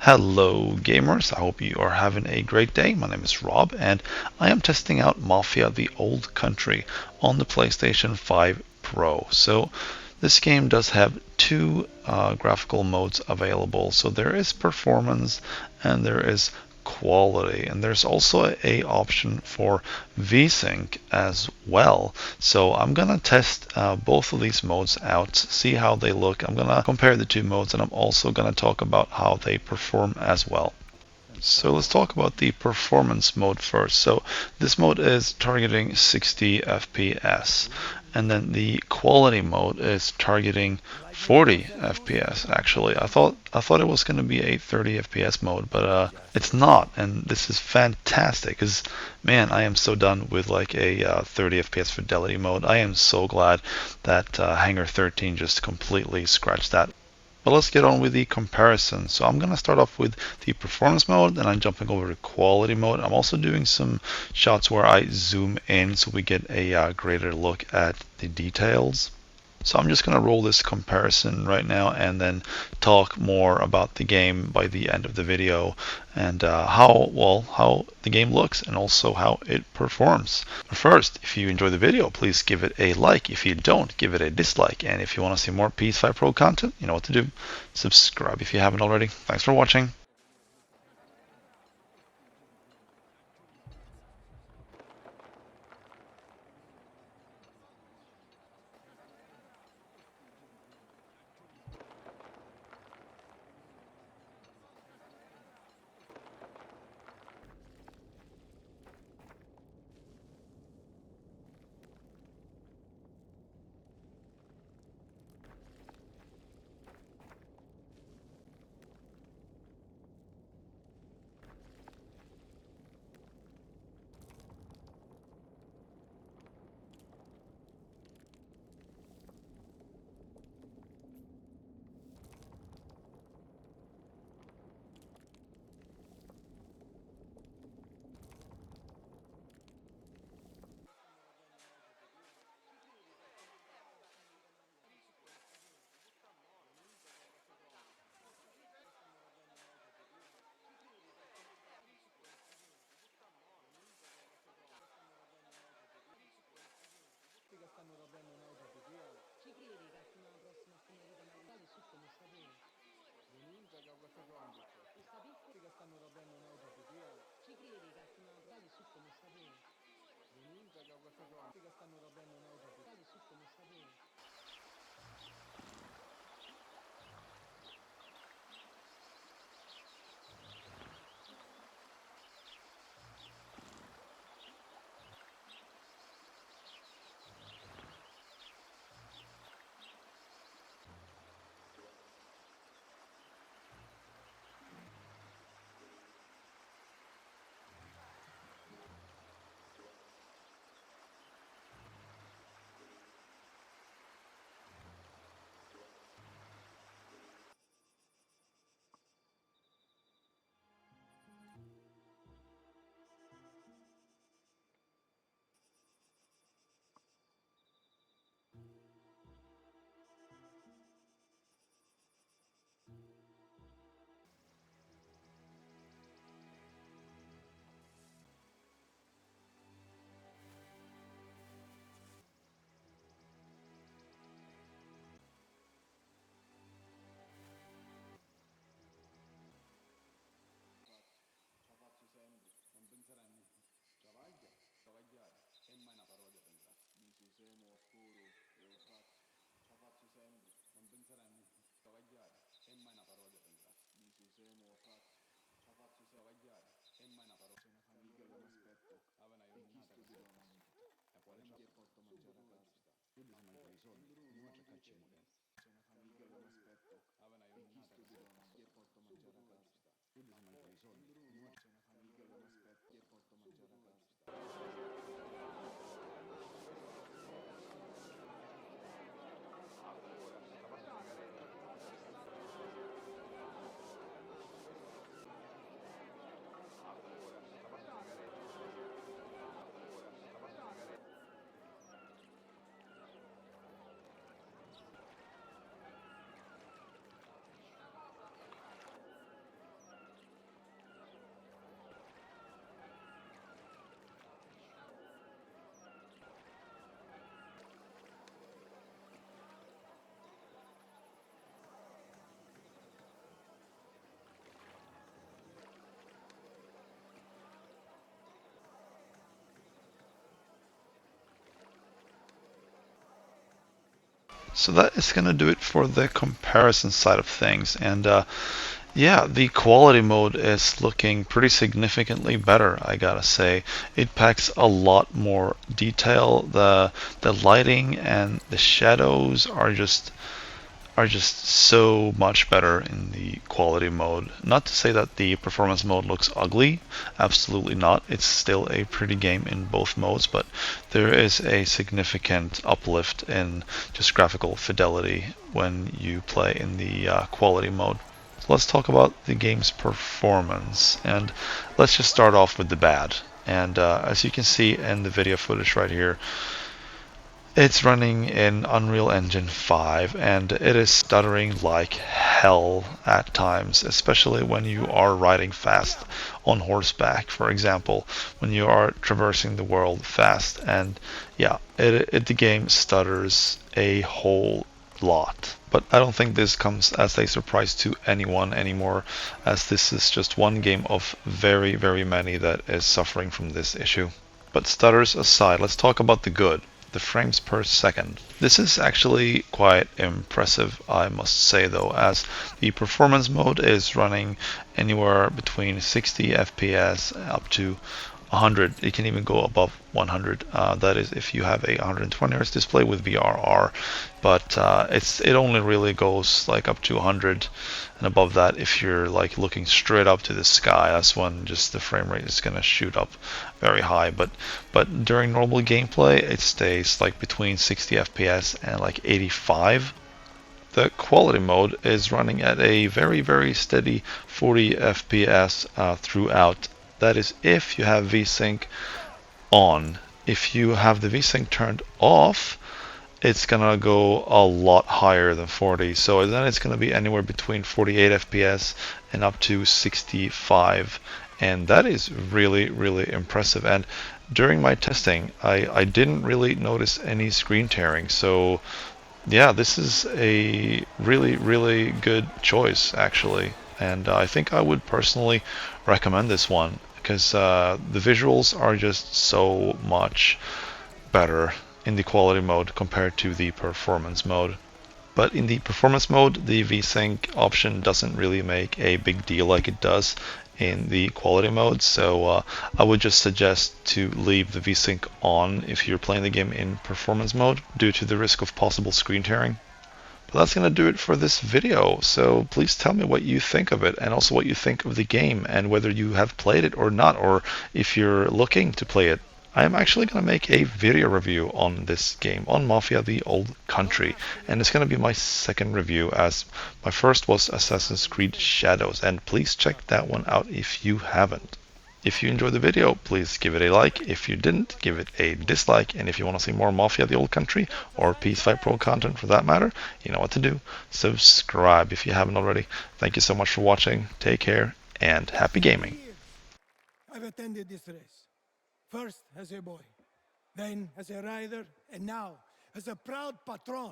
Hello gamers, I hope you are having a great day. My name is Rob and I am testing out Mafia the Old Country on the PlayStation 5 Pro. So this game does have two graphical modes available. So there is performance and there is quality, and there's also a option for VSync as well. So I'm gonna test both of these modes out, see how they look. I'm gonna compare the two modes, and I'm also gonna talk about how they perform as well. So let's talk about the performance mode first. So this mode is targeting 60 FPS, and then the quality mode is targeting 40 FPS. Actually, I thought it was going to be a 30 FPS mode, but it's not, and this is fantastic. Cause man, I am so done with like a 30 FPS fidelity mode. I am so glad that Hangar 13 just completely scratched that. But let's get on with the comparison. So I'm going to start off with the performance mode, and I'm jumping over to quality mode. I'm also doing some shots where I zoom in so we get a greater look at the details. So I'm just going to roll this comparison right now and then talk more about the game by the end of the video and how the game looks and also how it performs. But first, if you enjoy the video, please give it a like. If you don't, give it a dislike. And if you want to see more PS5 Pro content, you know what to do. Subscribe if you haven't already. Thanks for watching. So that is going to do it for the comparison side of things. And yeah, the quality mode is looking pretty significantly better, I gotta say. It packs a lot more detail. The lighting and the shadows are just so much better in the quality mode. Not to say that the performance mode looks ugly, absolutely not. It's still a pretty game in both modes, but there is a significant uplift in just graphical fidelity when you play in the quality mode. So let's talk about the game's performance, and let's just start off with the bad. And as you can see in the video footage right here, it's running in Unreal Engine 5 and it is stuttering like hell at times, especially when you are riding fast on horseback, for example, when you are traversing the world fast. And yeah, the game stutters a whole lot. But I don't think this comes as a surprise to anyone anymore, as this is just one game of very, very many that is suffering from this issue. But stutters aside, let's talk about the good, the frames per second. This is actually quite impressive, I must say though, as the performance mode is running anywhere between 60 FPS up to 100. It can even go above 100. That is if you have a 120 Hz display with VRR, but it only really goes like up to 100, and above that, if you're like looking straight up to the sky, that's when just the frame rate is gonna shoot up very high. But during normal gameplay, it stays like between 60 FPS and like 85. The quality mode is running at a very, very steady 40 FPS throughout. That is if you have VSync on. If you have the VSync turned off, it's gonna go a lot higher than 40. So then it's gonna be anywhere between 48 FPS and up to 65. And that is really, really impressive. And during my testing, I didn't really notice any screen tearing. So yeah, this is a really, really good choice, actually. And I think I would personally recommend this one because the visuals are just so much better in the quality mode compared to the performance mode. But in the performance mode, the VSync option doesn't really make a big deal like it does in the quality mode, so I would just suggest to leave the VSync on if you're playing the game in performance mode due to the risk of possible screen tearing. But that's going to do it for this video, so please tell me what you think of it and also what you think of the game and whether you have played it or not, or if you're looking to play it. I am actually going to make a video review on this game, on Mafia the Old Country, and it's going to be my second review as my first was Assassin's Creed Shadows, and please check that one out if you haven't. If you enjoyed the video, please give it a like. If you didn't, give it a dislike. And if you want to see more Mafia the Old Country or PS5 Pro content for that matter, you know what to do. Subscribe if you haven't already. Thank you so much for watching. Take care and happy gaming. I've attended this race. First as a boy, then as a rider, and now as a proud patron.